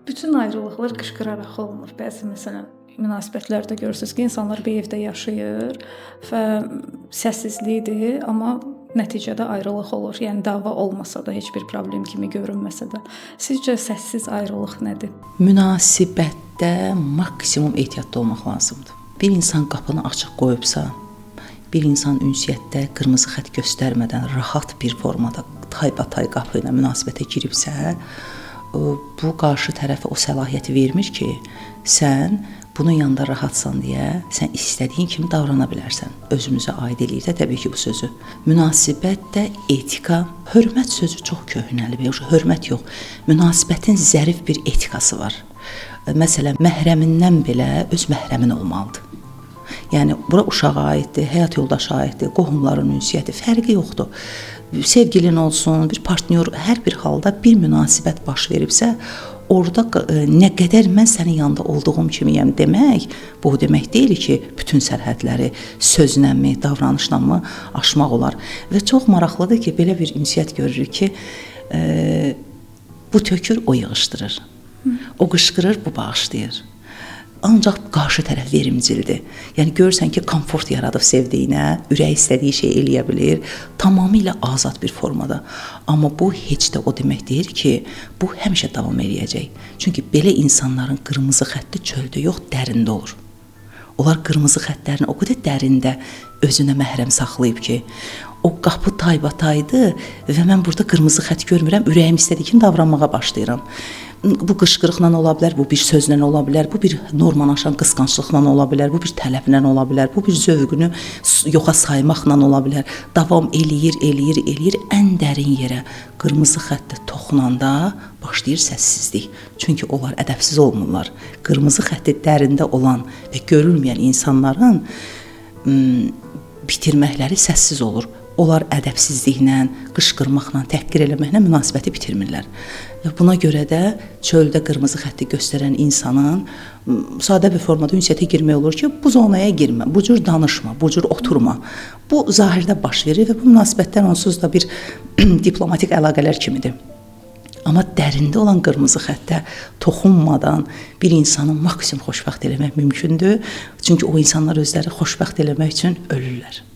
Bütün ayrılıqlar qışqıraraq olunur. Bəzi məsələn münasibətlərdə görürsüz ki, insanlar bir evdə yaşayır və səssizlikdir, amma nəticədə ayrılıq olur. Yəni dava olmasa da, heç bir problem kimi görünməsə də. Sizcə səssiz ayrılıq nədir? Münasibətdə maksimum ehtiyatlı olmaq lazımdır. Bir insan qapını açıq qoyubsa, bir insan ünsiyyətdə qırmızı xətt göstərmədən rahat bir formada taybatay qapı ilə münasibətə giribsə, bu qarşı tərəfə o səlahiyyəti vermir ki, sən bunun yanında rahatsan deyə sən istədiyin kimi davrana bilərsən. Özümüzə aid eləyir də təbii ki bu sözü. Münasibətdə etika, hörmət sözü çox köhnəlidir. Hörmət yox, münasibətin zərif bir etikası var. Məsələn, məhrəmindən belə öz məhrəmin olmalıdır. Yəni, bura uşağa aiddir, həyat yoldaşa aiddir, qohumların ünsiyyəti, fərqi yoxdur. Sevgilin olsun, bir partnyor, hər bir halda bir münasibət baş veribsə, orada nə qədər mən sənin yanında olduğum kimiyəm demək, bu demək deyil ki, bütün sərhədləri sözlənmi, davranışlanmı aşmaq olar. Və çox maraqlıdır ki, belə bir ünsiyyət görürük ki, bu tökür, o yığışdırır. O qışqırır, bu bağışlayır. Ancaq qarşı tərəf verimcildir. Yəni görürsən ki, komfort yaradıb sevdiyinə, ürək istədiyi şey eləyə bilir, tamamilə azad bir formada. Amma bu heç də o demək deyir ki, bu həmişə davam eləyəcək. Çünki belə insanların qırmızı xətti çöldə yox, dərində olur. Onlar qırmızı xəttlərini o qədər dərində özünə məhrəm saxlayıb ki, o qapı taybataydı və mən burada qırmızı xətt görmürəm, ürəyim istədiyi kimi davranmağa başlayıram. Bu qışqırıqla ola bilər, bu bir sözlə ola bilər, bu bir normanı aşan qısqanclıqla ola bilər, bu bir tələblə ola bilər, bu bir zövqünü yoxa saymaqla ola bilər. Davam eləyir, ən dərin yerə qırmızı xəttə toxunanda başlayır səssizlik. Çünki onlar ədəbsiz olmurlar. Qırmızı xətti dərində olan və görülməyən insanların bitirməkləri səssiz olur. Onlar ədəbsizliklə, qışqırmaqla, təhqir eləməklə münasibəti bitirmirlər. Və buna görə də çöldə qırmızı xətti göstərən insanın sadə bir formada ünsiyyətə girmək olur ki, bu zonaya girmə, bu cür danışma, bu cür oturma. Bu zahirdə baş verir və bu münasibətlər onsuz da bir diplomatik əlaqələr kimidir. Amma dərində olan qırmızı xəttə toxunmadan bir insanı maksimum xoşbəxt eləmək mümkündür. Çünki o insanlar özləri xoşbəxt eləmək üçün ölürlər.